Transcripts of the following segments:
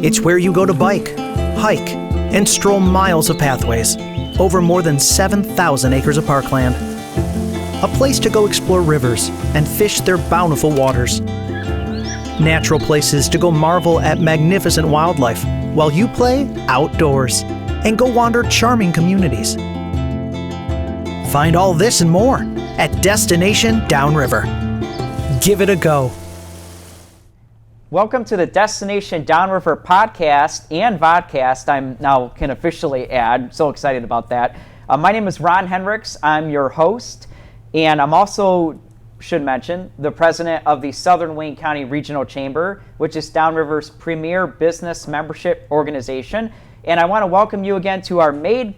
It's where you go to bike, hike, and stroll miles of pathways over more than 7,000 acres of parkland. A place to go explore rivers and fish their bountiful waters. Natural places to go marvel at magnificent wildlife while you play outdoors and go wander charming communities. Find all this and more at Destination Downriver. Give it a go. Welcome to the Destination Downriver podcast and vodcast. I'm now can officially add. So excited about that. My name is Ron Hendricks. I'm your host, and I'm also, should mention, the president of the Southern Wayne County Regional Chamber, which is Downriver's premier business membership organization. And I want to welcome you again to our May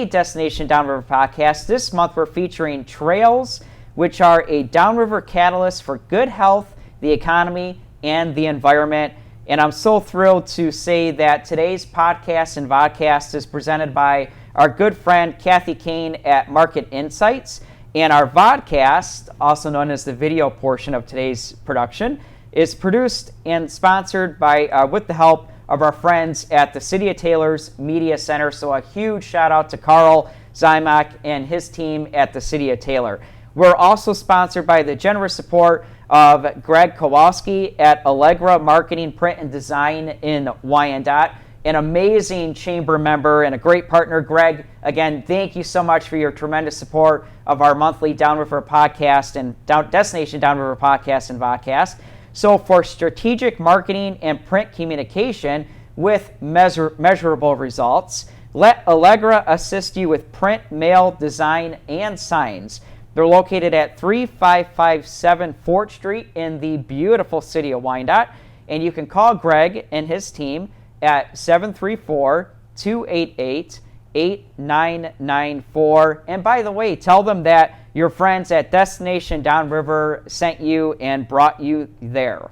Destination Downriver podcast. This month we're featuring trails, which are a Downriver catalyst for good health, the economy, and the environment. And I'm so thrilled to say that today's podcast and vodcast is presented by our good friend Kathy Kane at Market Insights. And our vodcast, also known as the video portion of today's production, is produced and sponsored by with the help of our friends at the City of Taylor's Media Center. So a huge shout out to Carl Zymak and his team at the City of Taylor. We're also sponsored by the generous support of Greg Kowalski at Allegra Marketing, Print, and Design in Wyandotte, an amazing chamber member and a great partner. Greg, again, thank you so much for your tremendous support of our monthly Downriver podcast and Destination Downriver podcast and vodcast. So for strategic marketing and print communication with measurable results, let Allegra assist you with print, mail, design, and signs. They're located at 3557 Fort Street in the beautiful city of Wyandotte. And you can call Greg and his team at 734-288-8994. And by the way, tell them that your friends at Destination Downriver sent you and brought you there.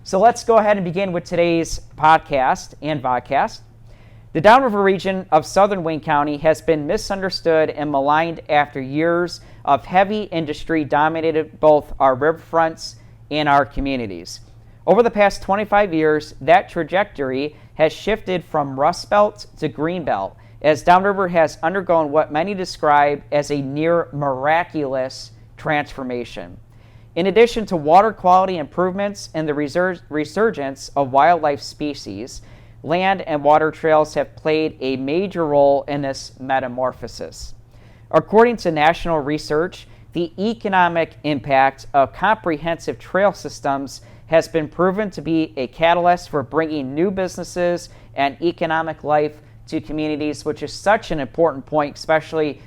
So let's go ahead and begin with today's podcast and vodcast. The Downriver region of Southern Wayne County has been misunderstood and maligned after years of heavy industry dominated both our riverfronts and our communities. Over the past 25 years, that trajectory has shifted from Rust Belt to Green Belt, as Downriver has undergone what many describe as a near miraculous transformation. In addition to water quality improvements and the resurgence of wildlife species, land and water trails have played a major role in this metamorphosis. According to national research, the economic impact of comprehensive trail systems has been proven to be a catalyst for bringing new businesses and economic life to communities, which is such an important point, especially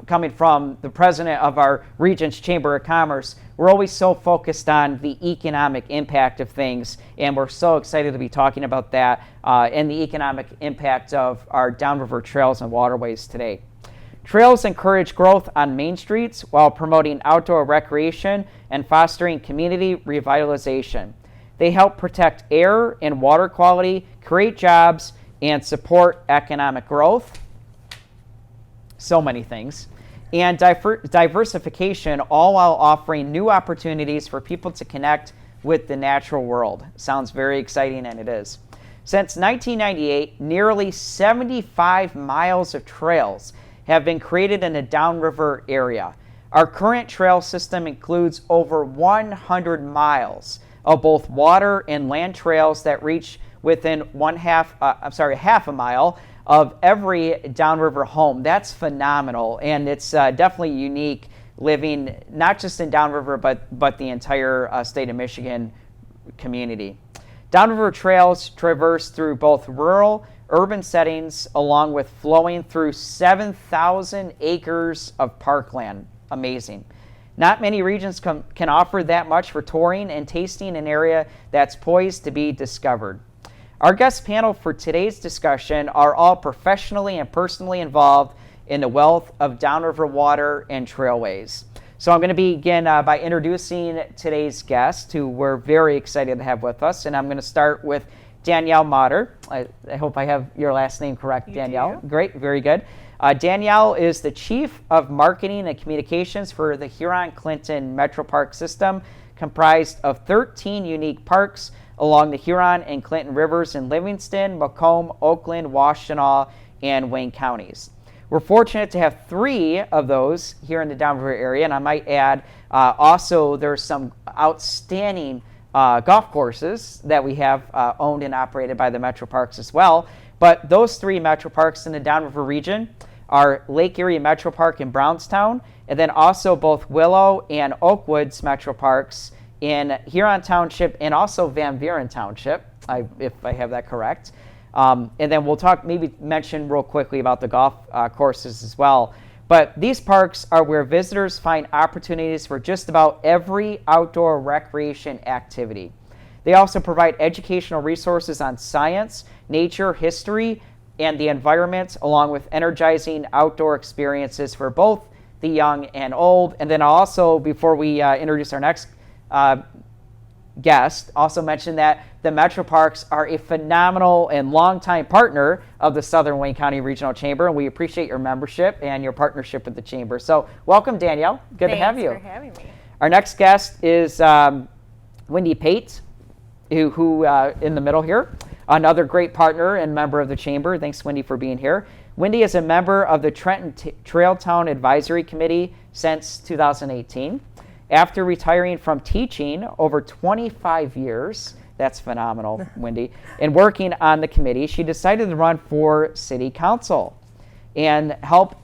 coming from the president of our region's Chamber of Commerce. We're always so focused on the economic impact of things, and we're so excited to be talking about that and the economic impact of our downriver trails and waterways today. Trails encourage growth on main streets while promoting outdoor recreation and fostering community revitalization. They help protect air and water quality, create jobs, and support economic growth. So many things. And diversification, all while offering new opportunities for people to connect with the natural world. Sounds very exciting, and it is. Since 1998, nearly 75 miles of trails have been created in the Downriver area. Our current trail system includes over 100 miles of both water and land trails that reach within half a mile of every downriver home. That's phenomenal, and it's definitely unique living not just in downriver but the entire state of Michigan community. Downriver trails traverse through both rural, urban settings, along with flowing through 7,000 acres of parkland. Amazing. Not many regions can offer that much for touring and tasting an area that's poised to be discovered. Our guest panel for today's discussion are all professionally and personally involved in the wealth of downriver water and trailways. So I'm going to begin by introducing today's guest, who we're very excited to have with us. And I'm going to start with Danielle Motter. I hope I have your last name correct, you Danielle. Do. Great, very good. Danielle is the Chief of Marketing and Communications for the Huron-Clinton Metro Park System, comprised of 13 unique parks, along the Huron and Clinton rivers in Livingston, Macomb, Oakland, Washtenaw, and Wayne counties. We're fortunate to have 3 of those here in the Downriver area, and I might add also there's some outstanding golf courses that we have owned and operated by the Metro Parks as well. But those 3 Metro Parks in the Downriver region are Lake Erie Metro Park in Brownstown, and then also both Willow and Oakwoods Metro Parks in Huron Township and also Van Buren Township, if I have that correct. And then we'll mention real quickly about the golf courses as well. But these parks are where visitors find opportunities for just about every outdoor recreation activity. They also provide educational resources on science, nature, history, and the environment, along with energizing outdoor experiences for both the young and old. And then also, before we introduce our next guest, also mention that the Metro Parks are a phenomenal and longtime partner of the Southern Wayne County Regional Chamber, and we appreciate your membership and your partnership with the Chamber. So welcome, Danielle. Good to have you. Thanks for having me. Our next guest is Wendy Pate, who in the middle here, another great partner and member of the Chamber. Thanks, Wendy, for being here. Wendy is a member of the Trenton Trailtown Advisory Committee since 2018. After retiring from teaching over 25 years, that's phenomenal, Wendy, and working on the committee, she decided to run for city council and help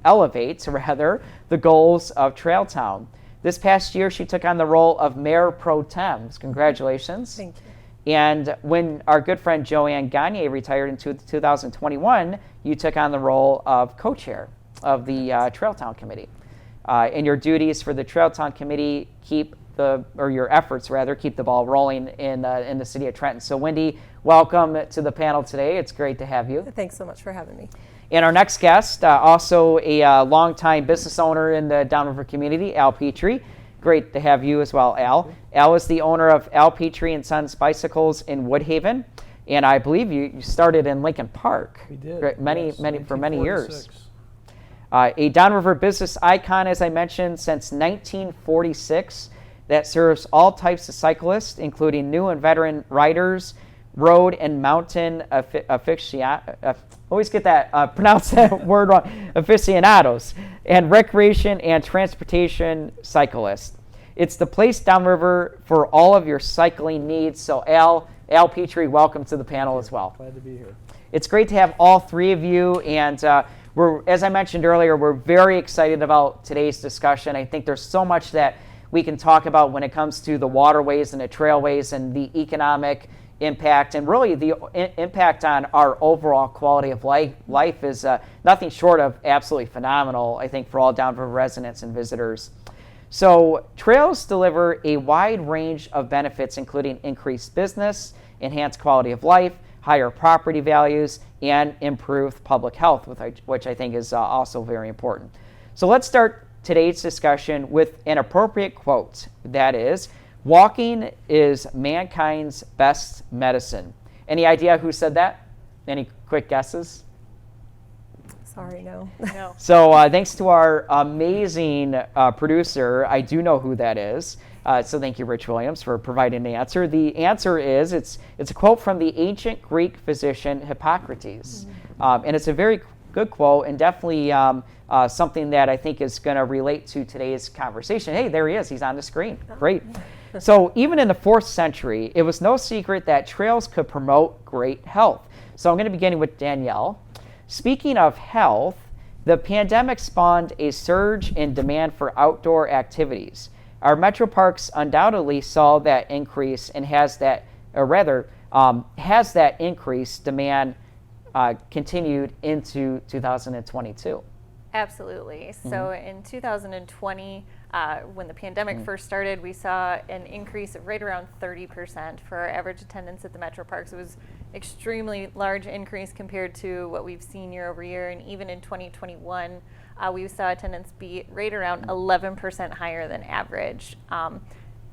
elevate the goals of Trailtown. This past year, she took on the role of Mayor Pro Tem. Congratulations. Thank you. And when our good friend Joanne Gagne retired in 2021, you took on the role of co-chair of the Trailtown Committee. And your duties for the Trailtown Committee keep the ball rolling in the city of Trenton. So Wendy, welcome to the panel today. It's great to have you. Thanks so much for having me. And our next guest, also a longtime business owner in the Downriver community, Al Petrie. Great to have you as well, Al. Al is the owner of Al Petrie and Sons Bicycles in Woodhaven, and I believe you started in Lincoln Park. We did. For many years. A Downriver business icon, as I mentioned, since 1946, that serves all types of cyclists, including new and veteran riders, road and mountain always get that, pronounce that word wrong, aficionados, and recreation and transportation cyclists. It's the place downriver for all of your cycling needs. So Al Petrie, welcome to the panel as well. Glad to be here. It's great to have all 3 of you, and as I mentioned earlier, we're very excited about today's discussion. I think there's so much that we can talk about when it comes to the waterways and the trailways and the economic impact, and really the impact on our overall quality of life is nothing short of absolutely phenomenal, I think, for all Downriver residents and visitors. So trails deliver a wide range of benefits, including increased business, enhanced quality of life, higher property values, and improved public health, which I think is also very important. So let's start today's discussion with an appropriate quote. That is, walking is mankind's best medicine. Any idea who said that? Any quick guesses? Sorry, no. So thanks to our amazing producer, I do know who that is. So thank you, Rich Williams, for providing the answer. The answer is, it's a quote from the ancient Greek physician Hippocrates. And it's a very good quote, and definitely something that I think is going to relate to today's conversation. Hey, there he is. He's on the screen. Great. So even in the 4th century, it was no secret that trails could promote great health. So I'm going to be beginning with Danielle. Speaking of health, the pandemic spawned a surge in demand for outdoor activities. Our Metro Parks undoubtedly saw that increase and has that increased demand continued into 2022. Absolutely. So in 2020, when the pandemic first started, we saw an increase of right around 30% for our average attendance at the Metro Parks. It was extremely large increase compared to what we've seen year over year. And even in 2021, we saw attendance be right around 11% higher than average.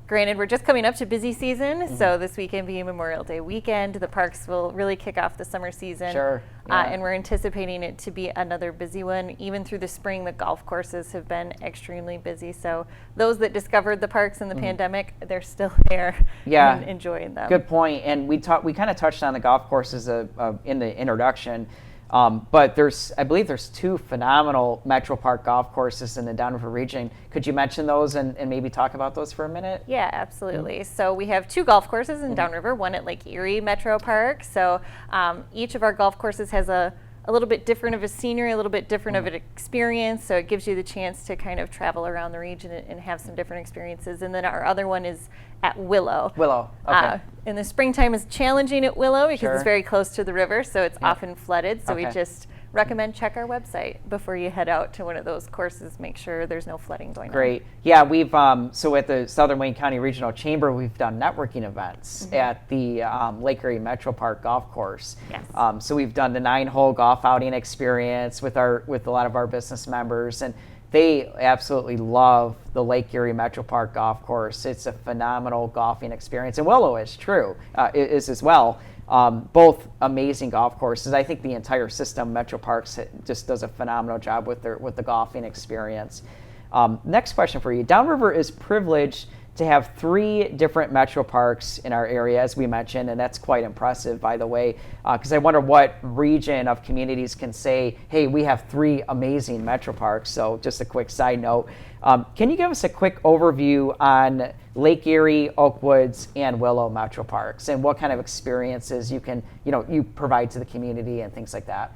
Granted, we're just coming up to busy season, so this weekend being Memorial Day weekend, the parks will really kick off the summer season. Sure. Yeah. And we're anticipating it to be another busy one. Even through the spring, the golf courses have been extremely busy. So those that discovered the parks in the pandemic, they're still there and enjoying them. Good point. And we kind of touched on the golf courses in the introduction. But I believe there's 2 phenomenal Metro Park golf courses in the Downriver region. Could you mention those and maybe talk about those for a minute? Yeah, absolutely. So we have 2 golf courses in Downriver, one at Lake Erie Metro Park. So each of our golf courses has a little bit different of a scenery, a little bit different of an experience. So it gives you the chance to kind of travel around the region and have some different experiences. And then our other one is at Willow. Willow, okay. In the springtime is challenging at Willow because it's very close to the river, so it's often flooded. So we just recommend check our website before you head out to one of those courses. Make sure there's no flooding going on. Great. Yeah, we've so at the Southern Wayne County Regional Chamber, we've done networking events at the Lake Erie Metro Park Golf Course. Yes. So we've done the 9-hole golf outing experience with a lot of our business members, and they absolutely love the Lake Erie Metro Park Golf Course. It's a phenomenal golfing experience, and Willow is is as well. Both amazing golf courses. I think the entire system, Metro Parks, just does a phenomenal job with the golfing experience. Next question for you. Downriver is privileged to have 3 different Metro Parks in our area, as we mentioned, and that's quite impressive, by the way, because I wonder what region of communities can say, hey, we have 3 amazing Metro Parks. So just a quick side note. Can you give us a quick overview on Lake Erie, Oakwoods, and Willow Metro Parks, and what kind of experiences you provide to the community and things like that?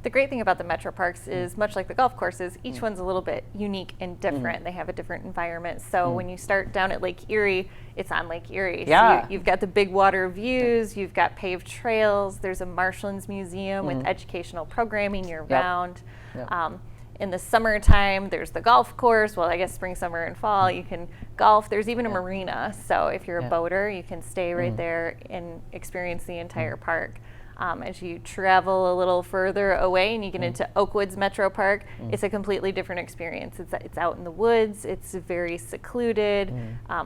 The great thing about the Metro Parks is, much like the golf courses, each one's a little bit unique and different. They have a different environment. So when you start down at Lake Erie, it's on Lake Erie. Yeah. So you've got the big water views, you've got paved trails, there's a Marshlands Museum with educational programming year-round. In the summertime, there's the golf course. Well, I guess spring, summer, and fall, you can golf. There's even a marina. So if you're a boater, you can stay right there and experience the entire park. As you travel a little further away and you get into Oakwoods Metro Park, it's a completely different experience. It's out in the woods. It's very secluded,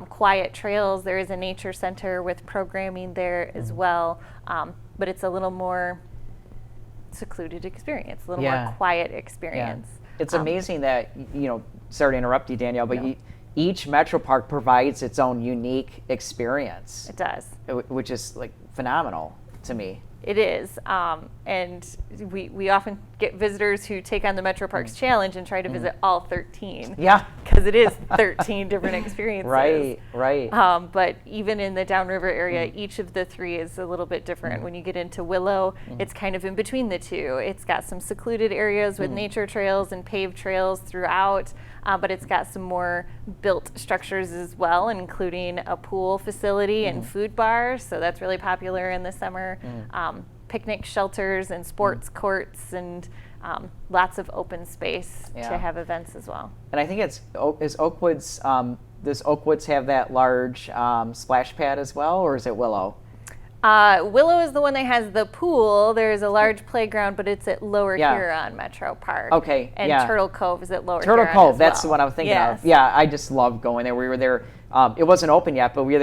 quiet trails. There is a nature center with programming there as well, but it's a little more secluded experience, a little more quiet experience. It's amazing that, sorry to interrupt you, Danielle, but each Metro Park provides its own unique experience. It does. Which is phenomenal to me. It is, and we often get visitors who take on the Metro Parks Challenge and try to visit all 13. Yeah. Because it is 13 different experiences. Right. But even in the Downriver area, each of the 3 is a little bit different. When you get into Willow, it's kind of in between the 2. It's got some secluded areas with nature trails and paved trails throughout, but it's got some more built structures as well, including a pool facility and food bars. So that's really popular in the summer. Picnic shelters and sports courts and lots of open space to have events as well. And I think is Oakwoods, does Oakwoods have that large splash pad as well, or is it Willow? Willow is the one that has the pool. There's a large playground, but it's at Lower Huron Metro Park. Okay, and Turtle Cove is at Lower Turtle Huron Cove, as that's well. the one I was thinking of. Yeah, I just love going there. We were there. It wasn't open yet, but we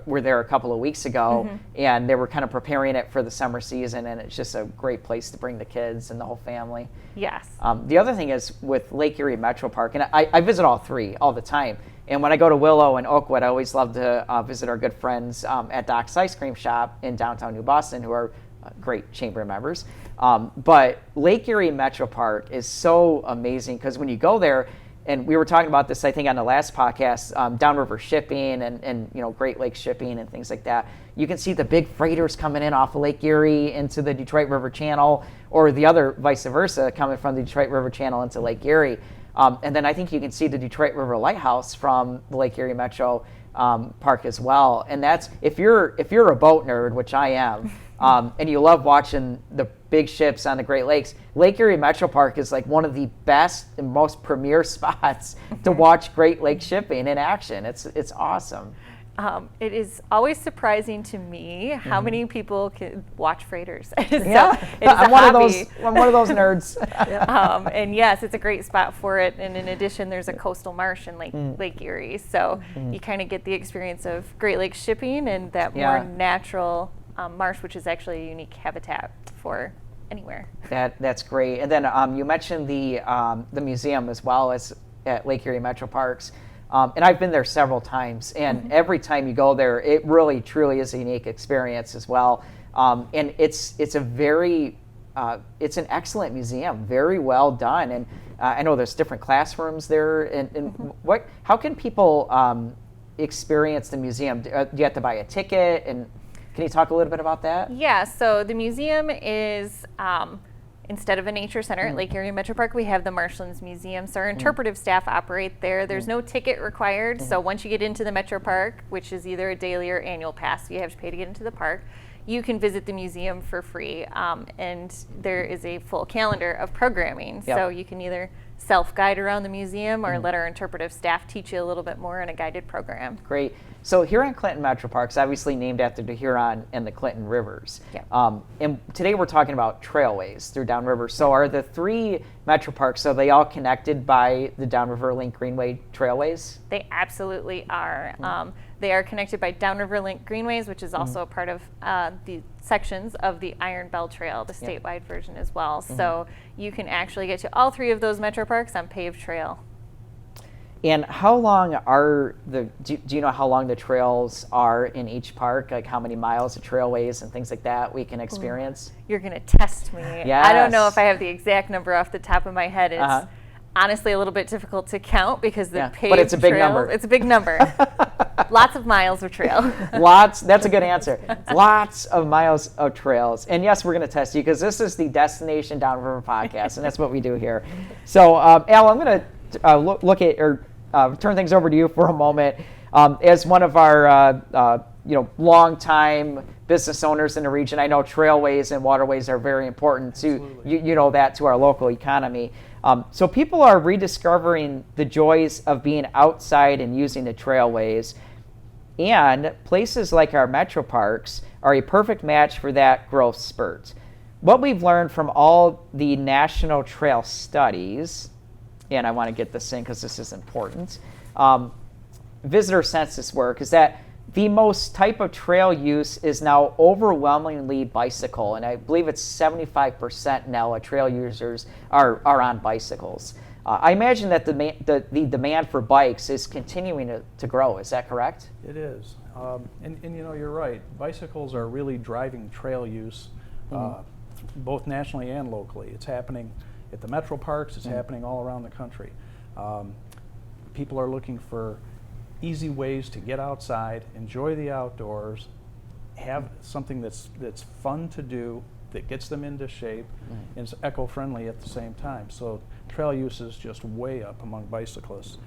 were there a couple of weeks ago, and they were kind of preparing it for the summer season, and it's just a great place to bring the kids and the whole family. Yes. The other thing is with Lake Erie Metro Park, and I visit all 3 all the time. And when I go to Willow and Oakwood, I always love to visit our good friends at Doc's Ice Cream Shop in downtown New Boston, who are great chamber members. But Lake Erie Metro Park is so amazing because when you go there, and we were talking about this, I think, on the last podcast, Downriver shipping and Great Lakes shipping and things like that. You can see the big freighters coming in off of Lake Erie into the Detroit River Channel, or the other vice versa, coming from the Detroit River Channel into Lake Erie. And then I think you can see the Detroit River Lighthouse from the Lake Erie Metro Park as well. And that's if you're a boat nerd, which I am, and you love watching the big ships on the Great Lakes, Lake Erie Metro Park is one of the best and most premier spots to watch Great Lake shipping in action. It's awesome. It is always surprising to me how many people can watch freighters. Yeah, I'm one of those nerds. And yes, it's a great spot for it. And in addition, there's a coastal marsh in Lake Erie, so you kind of get the experience of Great Lakes shipping and that more natural marsh, which is actually a unique habitat for anywhere. That's great. And then you mentioned the museum as well as at Lake Erie Metro Parks. And I've been there several times, and every time you go there, it really, truly is a unique experience as well. And it's an excellent museum, very well done. And I know there's different classrooms there. And how can people experience the museum? Do you have to buy a ticket? And can you talk a little bit about that? Yeah. So the museum is. Instead of a nature center at Lake Erie Metro Park, we have the Marshlands Museum. So our interpretive staff operate there. There's no ticket required. So once you get into the Metro Park, which is either a daily or annual pass, you have to pay to get into the park, you can visit the museum for free. And there is a full calendar of programming. Yep. So you can either self-guide around the museum or let our interpretive staff teach you a little bit more in a guided program. Great. So Huron Clinton Metro Parks, obviously named after the Huron and the Clinton rivers. Yep. And today we're talking about trailways through Downriver. So are the three Metro Parks, are they all connected by the Downriver Link Greenway trailways? They absolutely are. They are connected by Downriver Link Greenways, which is also a part of the sections of the Iron Bell Trail, the statewide version as well. So you can actually get to all three of those Metro Parks on paved trail. And how long are do you know how long the trails are in each park? Like how many miles of trailways and things like that we can experience? You're going to test me. Yes. I don't know if I have the exact number off the top of my head. It's honestly a little bit difficult to count because the paved but it's a big trail, number. It's a big number. Lots of miles of trail. That's a good answer. Lots of miles of trails. And yes, we're going to test you because this is the Destination Downriver podcast, and that's what we do here. So, Al, I'm going to look at or turn things over to you for a moment. As one of our long-time business owners in the region, I know trailways and waterways are very important to you know that to our local economy. So people are rediscovering the joys of being outside and using the trailways. And places like our Metro Parks are a perfect match for that growth spurt. What we've learned from all the national trail studies, and I want to get this in because this is important, visitor census work, is that the most type of trail use is now overwhelmingly bicycle, and I believe it's 75% now of trail users are on bicycles. I imagine that the demand for bikes is continuing to grow. Is that correct? It is. And you know, you're right. Bicycles are really driving trail use, both nationally and locally. It's happening at the Metro Parks. It's happening all around the country. People are looking for easy ways to get outside, enjoy the outdoors, have something that's fun to do, that gets them into shape, and is eco-friendly at the same time. So trail use is just way up among bicyclists.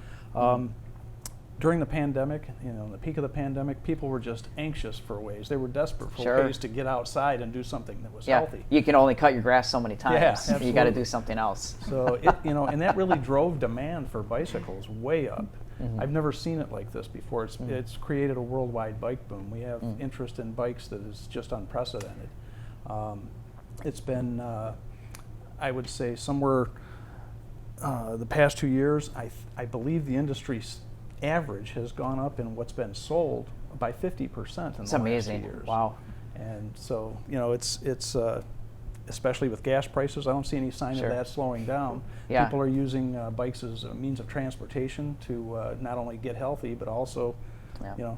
During the pandemic, the peak of the pandemic, people were just anxious for ways. They were desperate for ways to get outside and do something that was healthy. You can only cut your grass so many times. Yeah, you got to do something else. So and that really drove demand for bicycles way up. I've never seen it like this before. It's created a worldwide bike boom. We have interest in bikes that is just unprecedented. It's been, I would say, somewhere the past 2 years, I believe the industry's average has gone up in what's been sold by 50% in the last 2 years. Wow. And so, it's especially with gas prices, I don't see any sign of that slowing down. Yeah. People are using bikes as a means of transportation to not only get healthy, but also,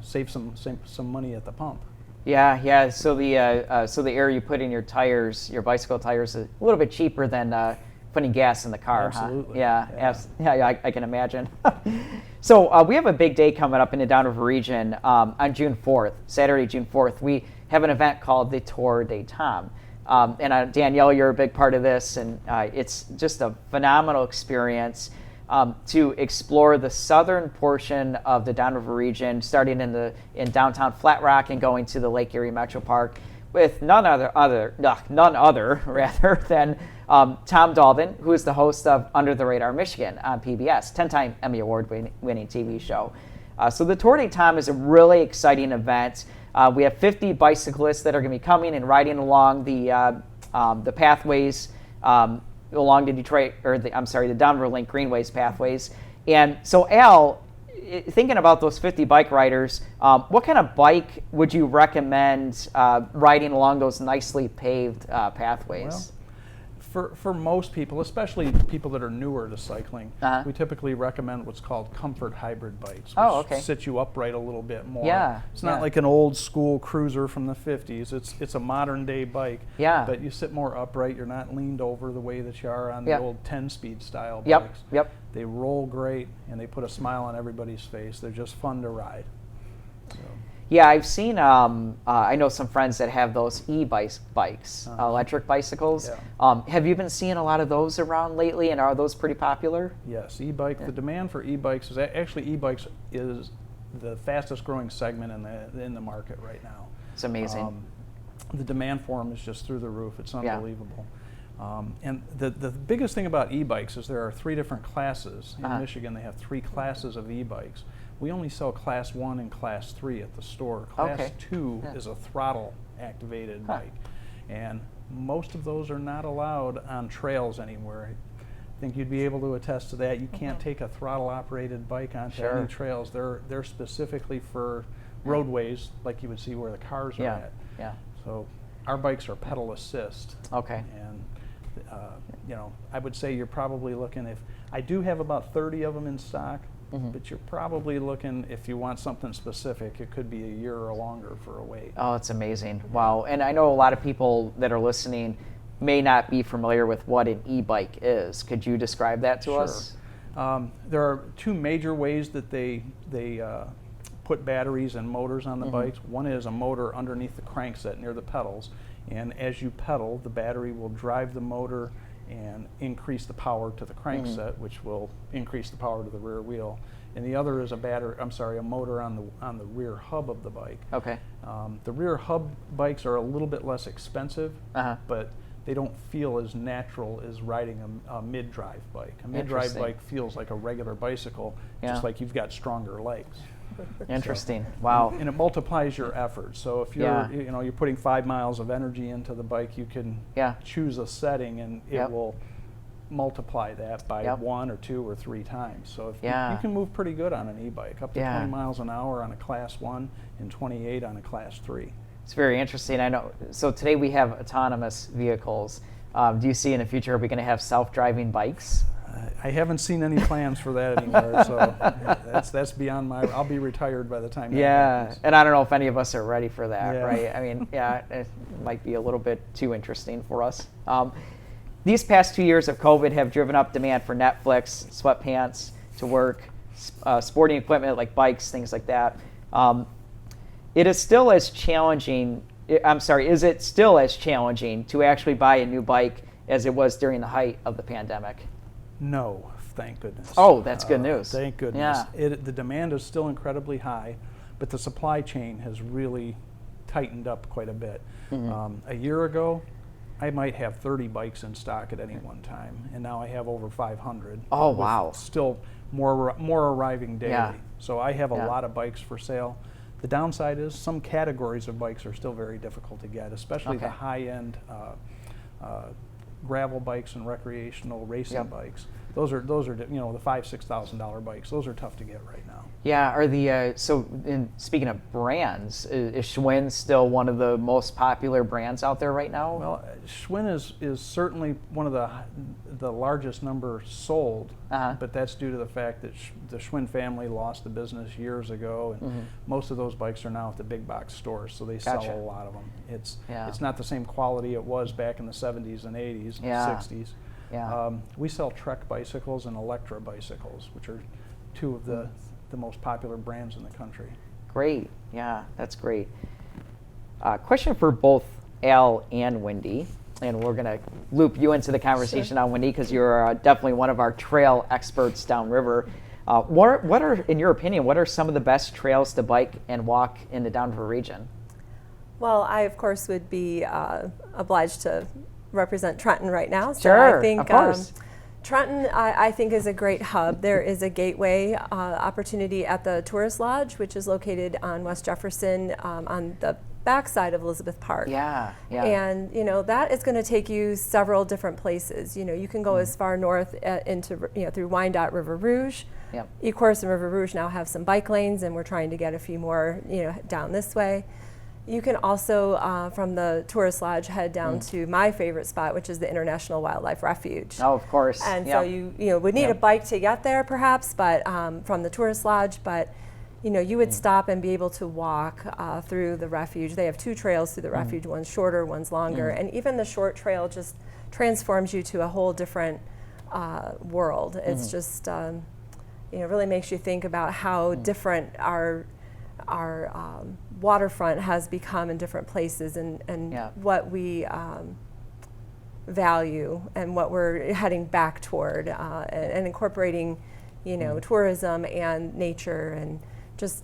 save some money at the pump. Yeah. So the air you put in your tires, your bicycle tires, is a little bit cheaper than putting gas in the car. Absolutely. Huh? Yeah. I can imagine. So we have a big day coming up in the Downriver region on June 4th, Saturday, June 4th. We have an event called the Tour de Tom. And Danielle, you're a big part of this, and it's just a phenomenal experience to explore the southern portion of the Downriver region, starting in downtown Flat Rock and going to the Lake Erie Metro Park, with none other than Tom Dalton, who is the host of Under the Radar Michigan on PBS, 10-time Emmy Award winning TV show. So the Tour de Tom is a really exciting event. We have 50 bicyclists that are going to be coming and riding along the pathways along the the Downriver Link Greenways pathways. And so, Al, thinking about those 50 bike riders, what kind of bike would you recommend riding along those nicely paved pathways? Well, for most people, especially people that are newer to cycling, we typically recommend what's called comfort hybrid bikes, which sit you upright a little bit more. Yeah, it's not like an old school cruiser from the 50s. It's a modern day bike, but you sit more upright. You're not leaned over the way that you are on the old 10-speed style bikes. They roll great, and they put a smile on everybody's face. They're just fun to ride. So. Yeah, I've seen, I know some friends that have those e-bikes, electric bicycles. Have you been seeing a lot of those around lately, and are those pretty popular? Yes, e-bike. The demand for e-bikes is actually e-bikes is the fastest growing segment in the market right now. It's amazing. The demand for them is just through the roof. It's unbelievable. And the biggest thing about e-bikes is there are 3 different classes. In Michigan, they have 3 classes of e-bikes. We only sell Class 1 and Class 3 at the store. Class 2 is a throttle-activated bike. And most of those are not allowed on trails anywhere. I think you'd be able to attest to that. You can't take a throttle-operated bike onto any trails. They're specifically for roadways, like you would see where the cars are at. So our bikes are pedal assist. And I would say you're probably looking, I do have about 30 of them in stock. But you're probably looking, if you want something specific, it could be a year or longer for a wait. Oh, it's amazing. Wow. And I know a lot of people that are listening may not be familiar with what an e-bike is. Could you describe that to us? There are 2 major ways that they put batteries and motors on the bikes. One is a motor underneath the crankset near the pedals. And as you pedal, the battery will drive the motor and increase the power to the crankset, which will increase the power to the rear wheel. And the other is a motor on the rear hub of the bike. The rear hub bikes are a little bit less expensive, but they don't feel as natural as riding a mid-drive bike. A mid-drive bike feels like a regular bicycle, just like you've got stronger legs. Interesting. Wow. And it multiplies your effort. So if you're you're putting 5 miles of energy into the bike, you can choose a setting and it will multiply that by 1 or 2 or 3 times. So if you can move pretty good on an e-bike, up to 20 miles an hour on a Class 1 and 28 on a Class 3. It's very interesting. I know. So today we have autonomous vehicles. Do you see in the future, are we going to have self-driving bikes? I haven't seen any plans for that anywhere, so that's beyond my. I'll be retired by the time that happens. And I don't know if any of us are ready for that, right? I mean, it might be a little bit too interesting for us. These past 2 years of COVID have driven up demand for Netflix, sweatpants to work, sporting equipment like bikes, things like that. It is still as challenging. Is it still as challenging to actually buy a new bike as it was during the height of the pandemic? No, thank goodness. Oh, that's good news. Thank goodness. The demand is still incredibly high, but the supply chain has really tightened up quite a bit. A year ago, I might have 30 bikes in stock at any one time, and now I have over 500. Oh, wow. Still more arriving daily. So I have a lot of bikes for sale. The downside is some categories of bikes are still very difficult to get, especially the high-end gravel bikes and recreational racing bikes. Those are the $5,000-$6,000 bikes. Those are tough to get right now. Yeah. Are the speaking of brands, is Schwinn still one of the most popular brands out there right now? Well, Schwinn is certainly one of the largest number sold, but that's due to the fact that the Schwinn family lost the business years ago, and most of those bikes are now at the big box stores, so they sell a lot of them. It's not the same quality it was back in the 70s and 80s and 60s. We sell Trek bicycles and Electra bicycles, which are 2 of the most popular brands in the country. Great. Yeah, that's great. Question for both Al and Wendy, and we're going to loop you into the conversation on Wendy because you're definitely one of our trail experts downriver. What are, in your opinion, what are some of the best trails to bike and walk in the Downriver region? Well, I, of course, would be obliged to represent Trenton right now. So Sure, I think of course. Trenton, I think, is a great hub. There is a gateway opportunity at the Tourist Lodge, which is located on West Jefferson on the backside of Elizabeth Park. Yeah, yeah. And that is going to take you several different places. You can go as far north into through Wyandotte, River Rouge. Yep. Ecorse and River Rouge now have some bike lanes, and we're trying to get a few more down this way. You can also, from the Tourist Lodge, head down to my favorite spot, which is the International Wildlife Refuge. Oh, of course. And Yep. so you would need a bike to get there, perhaps, but from the Tourist Lodge. But you would stop and be able to walk through the refuge. They have 2 trails through the refuge. One's shorter, one's longer, and even the short trail just transforms you to a whole different world. It's just really makes you think about how different our waterfront has become in different places, and what we value and what we're heading back toward, and incorporating tourism and nature, and just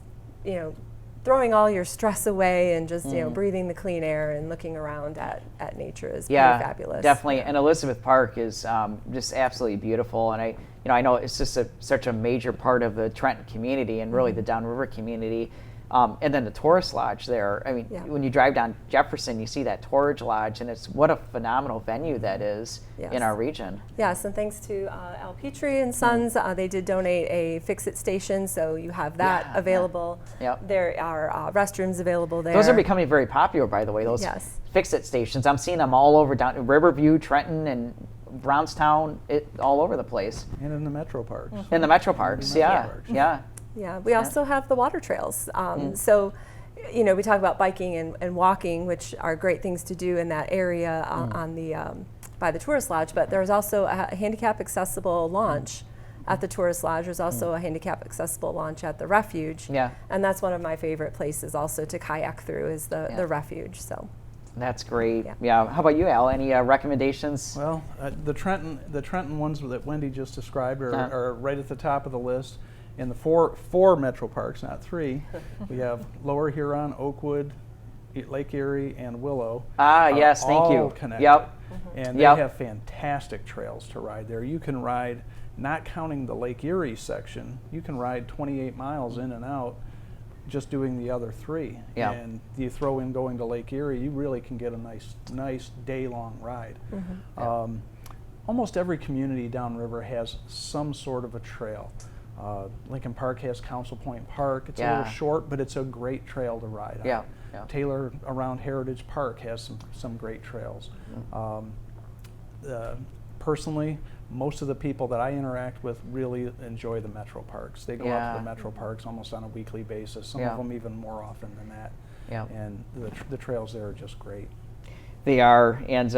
throwing all your stress away, and just breathing the clean air and looking around at nature is pretty fabulous. Definitely. And Elizabeth Park is just absolutely beautiful, and I know it's just such a major part of the Trenton community and really the Downriver community. And then the Tourist Lodge there. I mean, when you drive down Jefferson, you see that Tourist Lodge, and it's what a phenomenal venue that is in our region. Yes, and thanks to Al Petrie and Sons, they did donate a fix-it station, so you have that available. Yep. There are restrooms available there. Those are becoming very popular, by the way, those fix-it stations. I'm seeing them all over down Riverview, Trenton, and Brownstown, all over the place. And in the metro parks. In the metro parks, yeah. Yeah, we also have the water trails. So, we talk about biking and walking, which are great things to do in that area on the by the Tourist Lodge. But there's also a handicap accessible launch at the Tourist Lodge. There's also a handicap accessible launch at the Refuge. Yeah, and that's one of my favorite places also to kayak through is the Refuge. So. That's great. Yeah. How about you, Al? Any recommendations? Well, the Trenton ones that Wendy just described are right at the top of the list. In the four metro parks, not 3, we have Lower Huron, Oakwood, Lake Erie, and Willow. Yes, thank you. Connected. Yep. And they have fantastic trails to ride there. You can ride, not counting the Lake Erie section, you can ride 28 miles in and out just doing the other 3. Yeah. And you throw in going to Lake Erie, you really can get a nice day-long ride. Almost every community downriver has some sort of a trail. Lincoln Park has Council Point Park. It's a little short, but it's a great trail to ride on. Taylor around Heritage Park has some great trails. Personally, most of the people that I interact with really enjoy the metro parks. They go out to the metro parks almost on a weekly basis, some of them even more often than that. And the trails there are just great. They are, and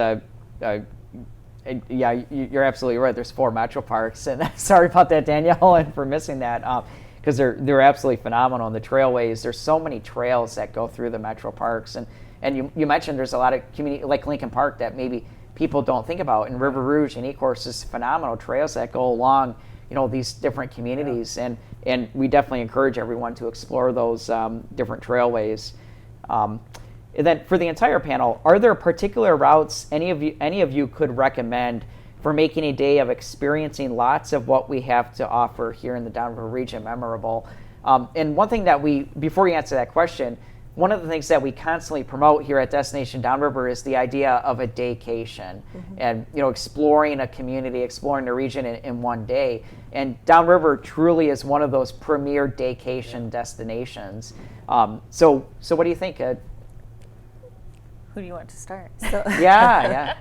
you're absolutely right. There's 4 metro parks, and sorry about that, Danielle, and for missing that, because they're absolutely phenomenal. And the trailways, there's so many trails that go through the metro parks, and you mentioned there's a lot of community like Lincoln Park that maybe people don't think about, and River Rouge and Ecorse is phenomenal trails that go along these different communities, and we definitely encourage everyone to explore those different trailways. And then for the entire panel, are there particular routes any of you could recommend for making a day of experiencing lots of what we have to offer here in the Downriver region memorable? And one thing that before you answer that question, one of the things that we constantly promote here at Destination Downriver is the idea of a daycation, and exploring a community, exploring the region in one day. And Downriver truly is one of those premier daycation destinations. So what do you think, Ed? Who do you want to start? Yeah.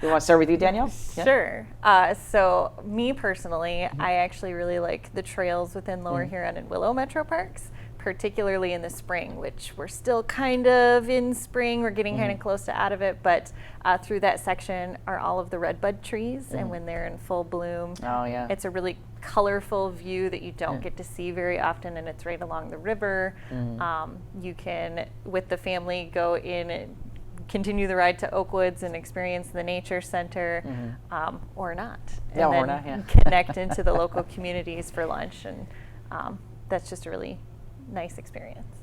You want to start with you, Danielle? Sure. So me personally, I actually really like the trails within Lower Huron and Willow Metro Parks, particularly in the spring, which we're still kind of in spring. We're getting kind of close to out of it, but through that section are all of the redbud trees, and when they're in full bloom, it's a really colorful view that you don't get to see very often, and it's right along the river. You can, with the family, go in and continue the ride to Oakwoods and experience the nature center, or not. And then connect into the local communities for lunch, and that's just a really nice experience.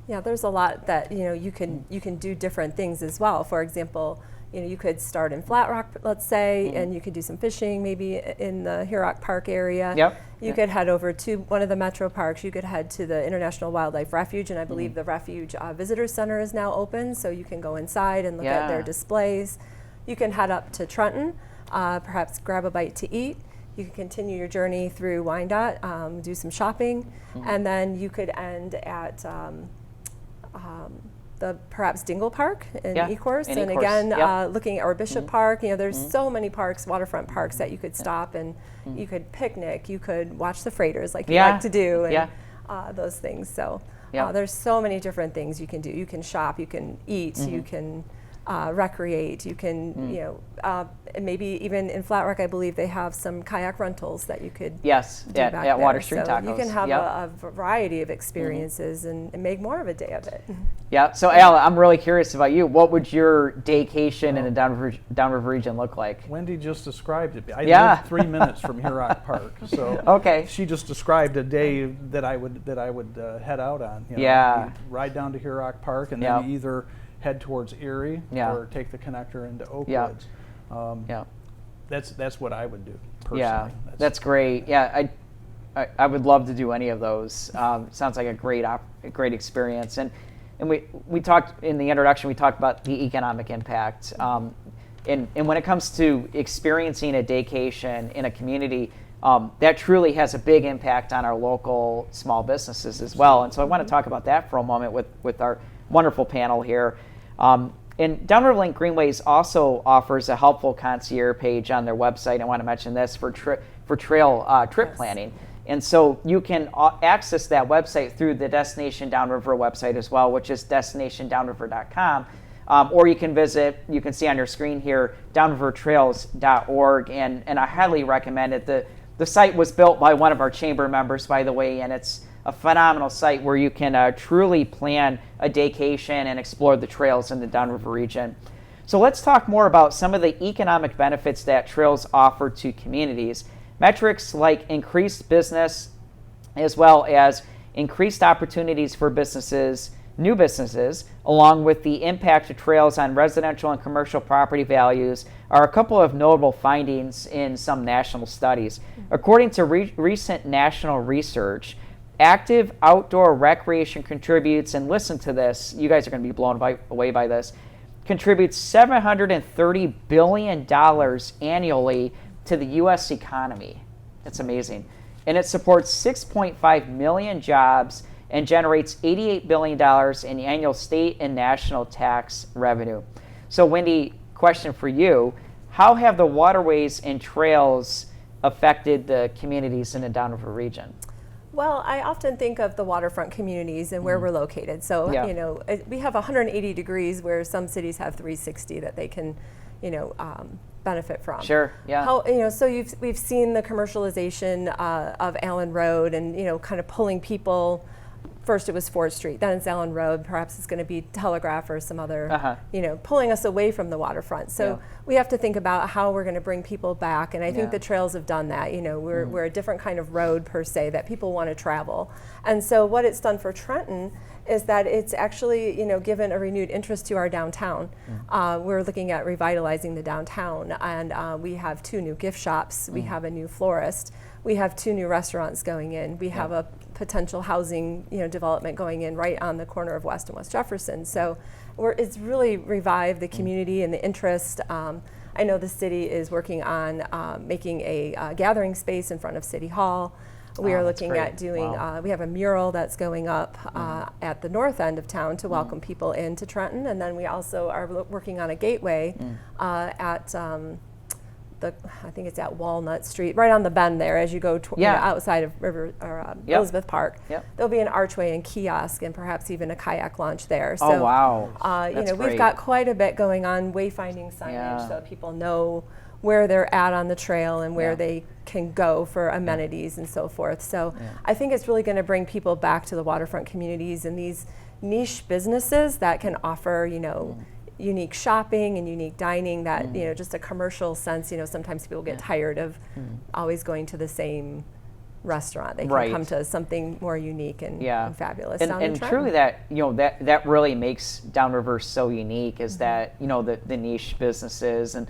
Yeah, there's a lot that you can do different things as well. For example, you could start in Flat Rock, let's say, and you could do some fishing maybe in the Hurock Park area. Yep. You could head over to one of the metro parks. You could head to the International Wildlife Refuge, and I believe the Refuge Visitor Center is now open, so you can go inside and look at their displays. You can head up to Trenton, perhaps grab a bite to eat. You can continue your journey through Wyandotte, do some shopping, and then you could end at the perhaps Dingle Park in Ecorse, and again looking at or Bishop Park. There's so many parks, waterfront parks, that you could stop and you could picnic, you could watch the freighters like you like to do, and those things. So there's so many different things you can do. You can shop, you can eat, you can recreate, you can maybe even in Flat Rock, I believe they have some kayak rentals that you could do back at there. Water Street so Tacos. You can have a variety of experiences and make more of a day of it. Yeah. So Al, I'm really curious about you. What would your daycation in the Downriver region look like? Wendy just described it. I live 3 minutes from Hurock Park, so she just described a day that I would head out on. You ride down to Hurock Park, and then you either head towards Erie or take the connector into Oakwoods. That's what I would do personally. Yeah, that's great. Yeah, I would love to do any of those. Sounds like a great experience. And we talked in the introduction. We talked about the economic impact. And when it comes to experiencing a daycation in a community, that truly has a big impact on our local small businesses as well. And so I want to talk about that for a moment with our wonderful panel here. And Downriver Link Greenways also offers a helpful concierge page on their website. I want to mention this for trail trip planning. And so you can access that website through the Destination Downriver website as well, which is destinationdownriver.com. Or you can see on your screen here, downrivertrails.org. And I highly recommend it. The site was built by one of our chamber members, by the way, and it's a phenomenal site where you can truly plan a daycation and explore the trails in the Downriver region. So let's talk more about some of the economic benefits that trails offer to communities. Metrics like increased business as well as increased opportunities for new businesses, along with the impact of trails on residential and commercial property values are a couple of notable findings in some national studies. According to recent national research, active outdoor recreation contributes, and listen to this, you guys are going to be blown away by this, contributes $730 billion annually to the U.S. economy. That's amazing. And it supports 6.5 million jobs and generates $88 billion in annual state and national tax revenue. So Wendy, question for you, how have the waterways and trails affected the communities in the Downriver region? Well, I often think of the waterfront communities and where we're located. So, we have 180 degrees where some cities have 360 that they can, benefit from. Sure, yeah. So we've seen the commercialization of Allen Road and, kind of pulling people. First it was 4th Street, then it's Allen Road, perhaps it's going to be Telegraph or some other, pulling us away from the waterfront. So we have to think about how we're going to bring people back, and I think the trails have done that. We're a different kind of road per se that people want to travel. And so what it's done for Trenton is that it's actually, given a renewed interest to our downtown. We're looking at revitalizing the downtown, and we have 2 new gift shops, we have a new florist, we have 2 new restaurants going in, we have a potential housing development going in right on the corner of West and West Jefferson. So it's really revived the community and the interest. I know the city is working on making a gathering space in front of City Hall. We are looking at doing, we have a mural that's going up at the north end of town to welcome people into Trenton. And then we also are working on a gateway at I think it's at Walnut Street, right on the bend there as you go outside of Elizabeth Park. There'll be an archway and kiosk and perhaps even a kayak launch there. So, oh, wow. We've got quite a bit going on, wayfinding signage so people know where they're at on the trail and where they can go for amenities and so forth. So I think it's really going to bring people back to the waterfront communities and these niche businesses that can offer, unique shopping and unique dining that, just a commercial sense, sometimes people get tired of always going to the same restaurant. They can Right. come to something more unique and, and fabulous down in And Trenton. truly that really makes Downriver so unique is that, the niche businesses and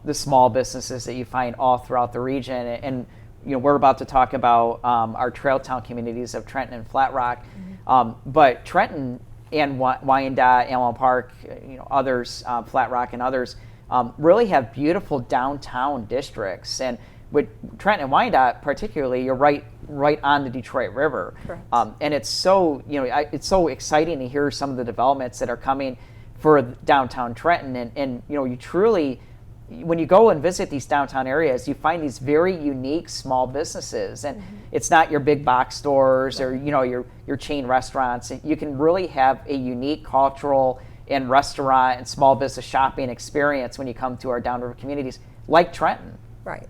the small businesses that you find all throughout the region. And we're about to talk about our trail town communities of Trenton and Flat Rock. But Trenton and Wyandotte, Allen Park, others, Flat Rock and others, really have beautiful downtown districts. And with Trenton and Wyandotte particularly, you're right on the Detroit River. And it's so, it's so exciting to hear some of the developments that are coming for downtown Trenton. And you truly, when you go and visit these downtown areas, you find these very unique small businesses. And it's not your big box stores or, your chain restaurants. You can really have a unique cultural and restaurant and small business shopping experience when you come to our downriver communities like Trenton. Right.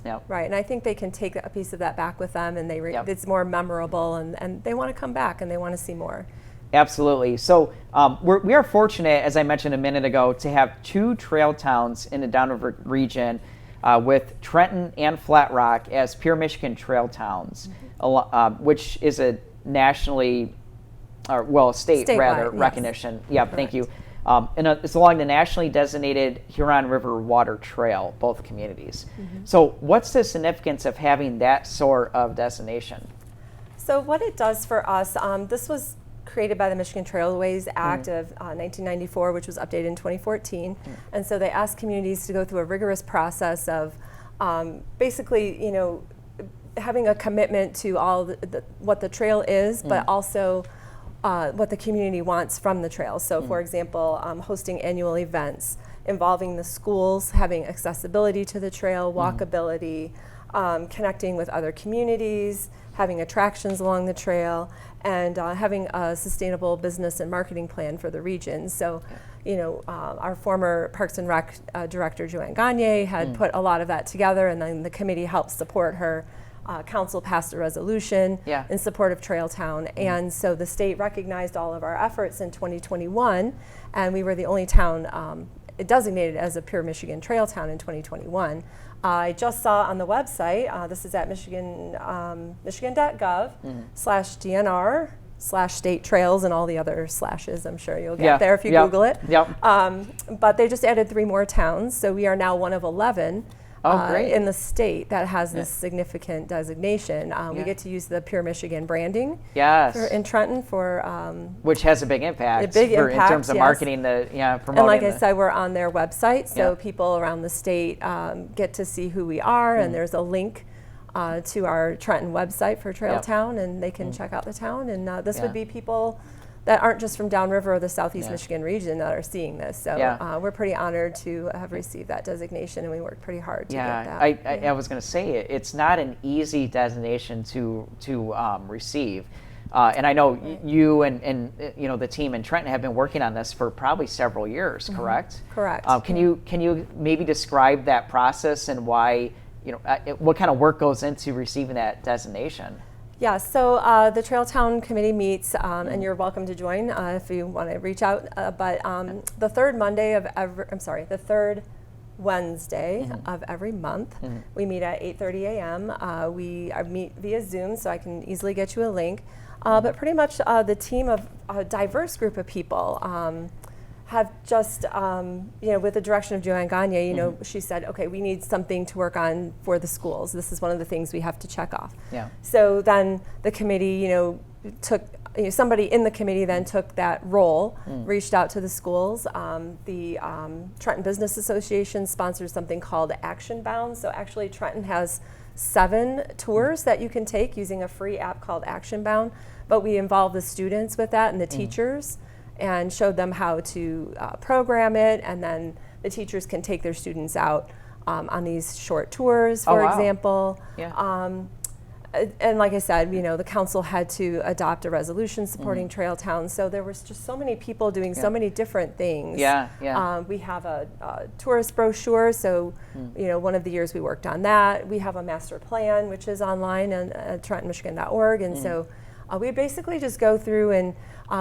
Yep. Right, and I think they can take a piece of that back with them, and it's more memorable, and they want to come back and they want to see more. Absolutely. So we are fortunate, as I mentioned a minute ago, to have two trail towns in the Downriver region with Trenton and Flat Rock as Pure Michigan trail towns, which is a nationally, state rather, recognition. Yeah, thank you. And it's along the nationally designated Huron River Water Trail, both communities. So what's the significance of having that sort of designation? So what it does for us, this was created by the Michigan Trailways Act of 1994, which was updated in 2014. And so they asked communities to go through a rigorous process of basically, having a commitment to all what the trail is, but also what the community wants from the trail. So for example, hosting annual events involving the schools, having accessibility to the trail, walkability, connecting with other communities, having attractions along the trail, and having a sustainable business and marketing plan for the region. So, our former Parks and Rec director, Joanne Gagne, had put a lot of that together, and then the committee helped support her. Council passed a resolution in support of Trail Town, and so the state recognized all of our efforts in 2021, and we were the only town designated as a Pure Michigan Trail Town in 2021. I just saw on the website, this is at michigan.gov/DNR/state trails and all the other slashes. I'm sure you'll get there if you Google it. But they just added 3 more towns, so we are now one of 11 in the state that has this significant designation. We get to use the Pure Michigan branding in Trenton for which has a big impact, in terms of marketing promoting. And like I said, we're on their website, so people around the state get to see who we are, and there's a link to our Trenton website for Trail Town, and they can check out the town. And this would be people that aren't just from downriver or the southeast Michigan region that are seeing this. So we're pretty honored to have received that designation, and we worked pretty hard to get that. I was going to say it's not an easy designation to receive. And I know you and the team in Trenton have been working on this for probably several years, correct? Correct. Can you maybe describe that process and why, what kind of work goes into receiving that designation? Yeah, so the Trail Town Committee meets, and you're welcome to join if you want to reach out. But the third Wednesday of every month, we meet at 8:30 a.m. We meet via Zoom, so I can easily get you a link. But pretty much the team of a diverse group of people have just, with the direction of Joanne Gagne, she said, okay, we need something to work on for the schools. This is one of the things we have to check off. So then the committee, took, somebody in the committee then took that role, reached out to the schools. The Trenton Business Association sponsors something called Action Bound. So actually Trenton has 7 tours that you can take using a free app called Action Bound, but we involve the students with that and the teachers, and showed them how to program it, and then the teachers can take their students out on these short tours, for example. And like I said, the council had to adopt a resolution supporting Trail Town, so there was just so many people doing so many different things. We have a tourist brochure, so one of the years we worked on that. We have a master plan, which is online at trentonmichigan.org, and so we basically just go through and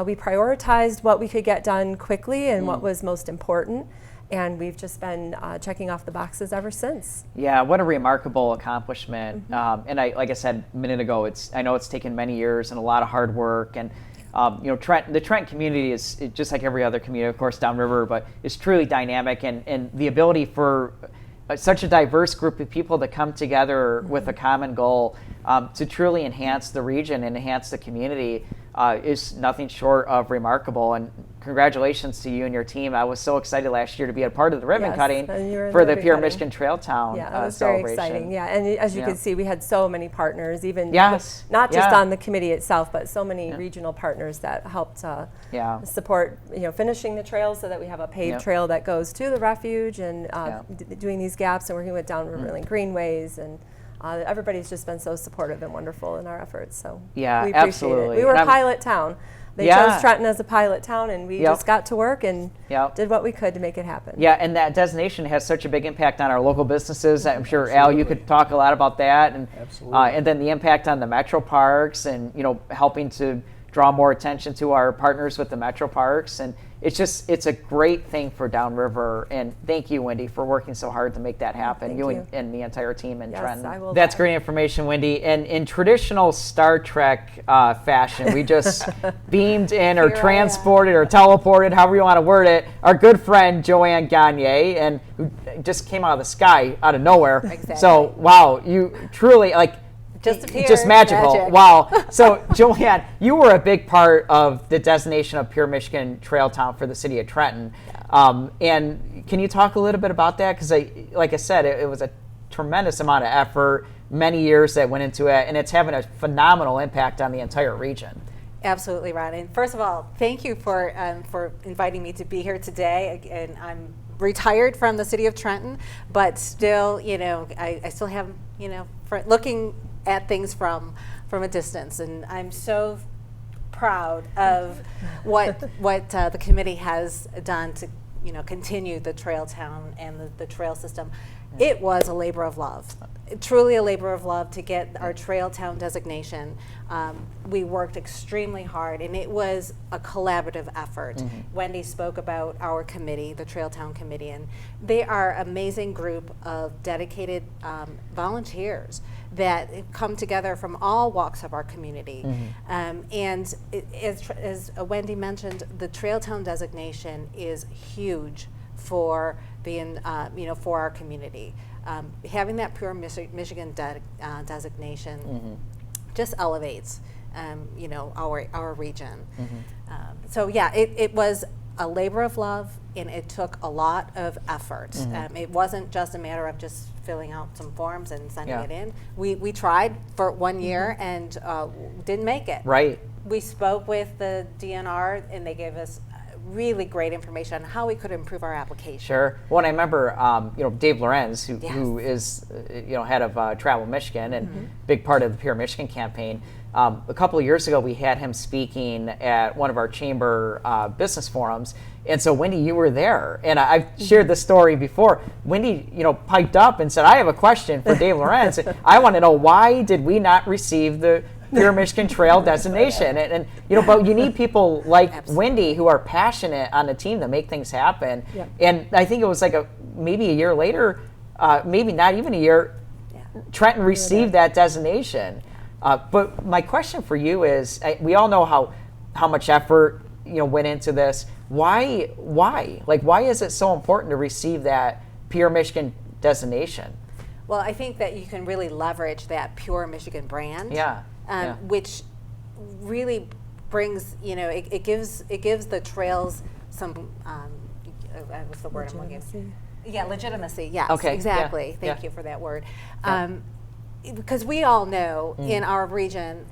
we prioritized what we could get done quickly and what was most important. and we've just been checking off the boxes ever since. Yeah, what a remarkable accomplishment. And like I said a minute ago, I know it's taken many years and a lot of hard work. And the Trenton community is just like every other community, of course, downriver, but it's truly dynamic. And the ability for such a diverse group of people to come together with a common goal to truly enhance the region and enhance the community is nothing short of remarkable. And congratulations to you and your team. I was so excited last year to be a part of the ribbon cutting for the Pure Michigan Trail Town Yeah, that was celebration. very exciting. Yeah, and as you can see, we had so many partners, even Yes. not just on the committee itself, but so many regional partners that helped support, finishing the trail so that we have a paved trail that goes to the refuge and doing these gaps and working with Downriver Link Greenways, and everybody's just been so supportive and wonderful in our efforts. So we appreciate absolutely. it. We were a pilot town. They chose Trenton as a pilot town, and we just got to work and did what we could to make it happen. Yeah, and that designation has such a big impact on our local businesses. I'm sure, Al, you could talk a lot about that. And, and then the impact on the metro parks and, helping to draw more attention to our partners with the metro parks. And it's a great thing for Downriver. And thank you, Wendy, for working so hard to make that happen. Thank you. And the entire team in Trenton. I will. That's great information, Wendy. And in traditional Star Trek fashion, we just beamed in or transported or teleported, however you want to word it, our good friend Joanne Gagne, and who just came out of the sky, out of nowhere. Exactly. So, wow, you truly, just magical. Magic. Wow. So, Joanne, you were a big part of the designation of Pure Michigan Trail Town for the city of Trenton. And can you talk a little bit about that? Because, like I said, it was a tremendous amount of effort, many years that went into it, and it's having a phenomenal impact on the entire region. Absolutely, Ron. And first of all, thank you for inviting me to be here today. And I'm retired from the city of Trenton, but still, I still have, looking at things from a distance, and I'm so proud of what the committee has done to continue the trail town and the trail system. It was a labor of love, truly a labor of love to get our trail town designation. We worked extremely hard, and it was a collaborative effort. Wendy spoke about our committee, the Trail Town Committee, and they are an amazing group of dedicated volunteers that come together from all walks of our community. And as Wendy mentioned, the Trail Town designation is huge for for our community. Having that Pure Michigan designation just elevates, our region. So yeah, it was a labor of love, and it took a lot of effort. It wasn't just a matter of just filling out some forms and sending it in. We tried for 1 year and didn't make it. Right. We spoke with the DNR, and they gave us really great information on how we could improve our application. Sure. Well, and I remember, Dave Lorenz, who is, head of Travel Michigan and big part of the Pure Michigan campaign. A couple of years ago, we had him speaking at one of our chamber business forums. And so, Wendy, you were there. And I've shared this story before. Wendy, piped up and said, I have a question for Dave Lorenz. I want to know, why did we not receive the Pure Michigan Trail designation? And but you need people like Wendy who are passionate on the team to make things happen. And I think it was maybe a year later, maybe not even a year, Trenton received that designation. But my question for you is, we all know how much effort went into this. Why? Why is it so important to receive that Pure Michigan designation? Well, I think that you can really leverage that Pure Michigan brand. Which really brings, it gives the trails some, what's the word I'm looking for? Yeah, legitimacy. Yes, okay. Exactly. Thank you for that word. Because we all know in our region,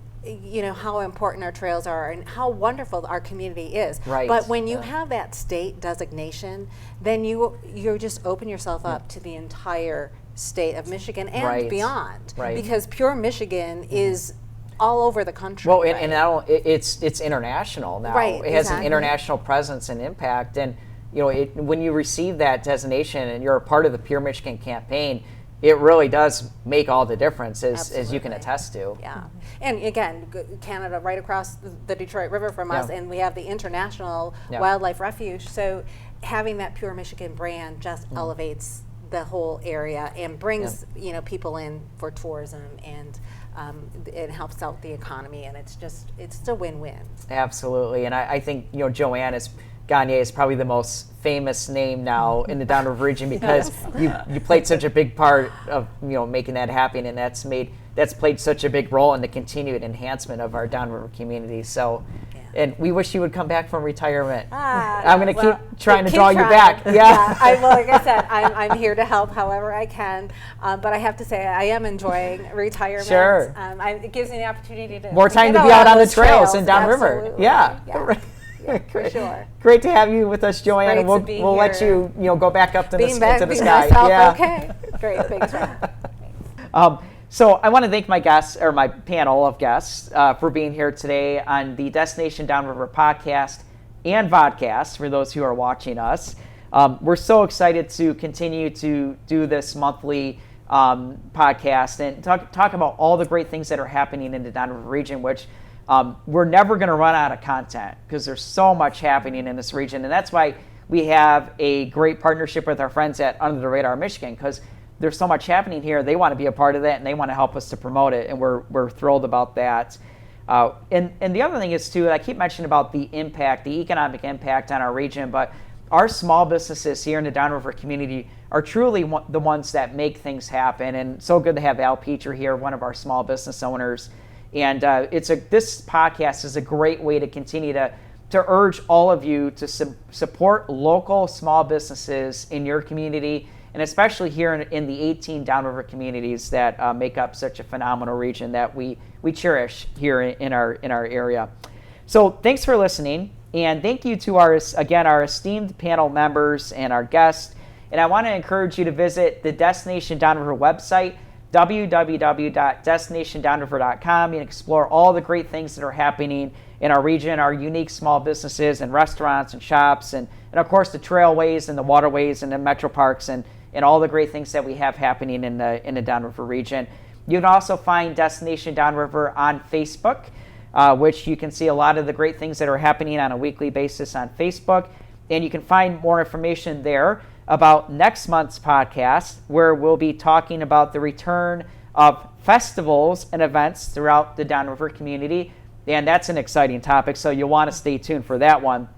how important our trails are and how wonderful our community is. Right. But when you have that state designation, then you just open yourself up to the entire state of Michigan and beyond. Right. Because Pure Michigan is all over the country. Well, and now it's international now. Right, it has an international presence and impact. And when you receive that designation and you're a part of the Pure Michigan campaign, it really does make all the difference, as you can Absolutely. attest to. Yeah, and again, Canada right across the Detroit River from us, Yeah. and we have the International Yeah. Wildlife Refuge. So having that Pure Michigan brand just elevates the whole area and brings people in for tourism, and it helps out the economy, and it's a win-win. Absolutely, and I think Joanne Gagne is probably the most famous name now in the Downriver region because you played such a big part of making that happen, and that's played such a big role in the continued enhancement of our Downriver community. So, and we wish you would come back from retirement. I'm going to keep trying to draw you back. Yeah. Like I said, I'm here to help however I can, but I have to say I am enjoying retirement. Sure. It gives me the opportunity to more time get to be out on the those trails in Downriver. Absolutely. Yeah. Yeah, for sure. Great to have you with us, Joanne. Great And we'll to be let here. you go back up to the sky. Myself, Yeah. okay. Great. Thanks. So I want to thank my guests, or my panel of guests, for being here today on the Destination Downriver podcast and vodcast for those who are watching us. We're so excited to continue to do this monthly podcast and talk about all the great things that are happening in the Downriver region, which we're never going to run out of content because there's so much happening in this region. And that's why we have a great partnership with our friends at Under the Radar Michigan, because there's so much happening here. They want to be a part of that, and they want to help us to promote it, and we're thrilled about that. And the other thing is, too, I keep mentioning about the impact, the economic impact on our region, but our small businesses here in the Downriver community are truly the ones that make things happen. And so good to have Al Peter here, one of our small business owners. And this podcast is a great way to continue to urge all of you to support local small businesses in your community, and especially here in the 18 Downriver communities that make up such a phenomenal region that we cherish here in our area. So thanks for listening, and thank you to our esteemed panel members and our guests. And I want to encourage you to visit the Destination Downriver website, www.destinationdownriver.com, and explore all the great things that are happening in our region, our unique small businesses and restaurants and shops, and of course the trailways and the waterways and the metro parks and all the great things that we have happening in the Downriver region. You can also find Destination Downriver on Facebook, which you can see a lot of the great things that are happening on a weekly basis on Facebook. And you can find more information there about next month's podcast, where we'll be talking about the return of festivals and events throughout the Downriver community. And that's an exciting topic, so you'll want to stay tuned for that one,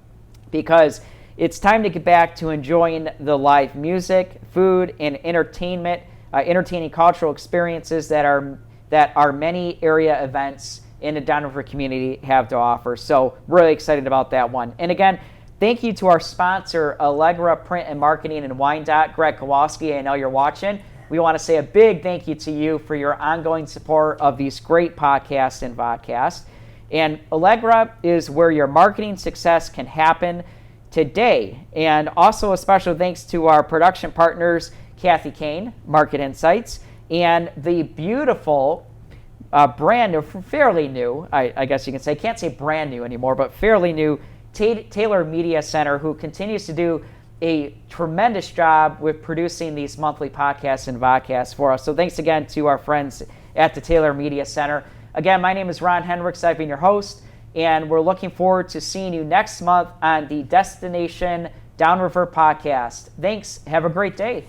because it's time to get back to enjoying the live music, food, and entertaining cultural experiences that our many area events in the Downriver community have to offer. So really excited about that one. And again, thank you to our sponsor, Allegra Print and Marketing and Wyandotte, Greg Kowalski. I know you're watching. We want to say a big thank you to you for your ongoing support of these great podcasts and vodcasts. And Allegra is where your marketing success can happen today. And also a special thanks to our production partners, Kathy Kane, Market Insights, and the beautiful, brand new, fairly new, I guess you can say, can't say brand new anymore, but fairly new, Taylor Media Center, who continues to do a tremendous job with producing these monthly podcasts and vodcasts for us. So thanks again to our friends at the Taylor Media Center. Again, my name is Ron Hendricks. I've been your host, and we're looking forward to seeing you next month on the Destination Downriver podcast. Thanks. Have a great day.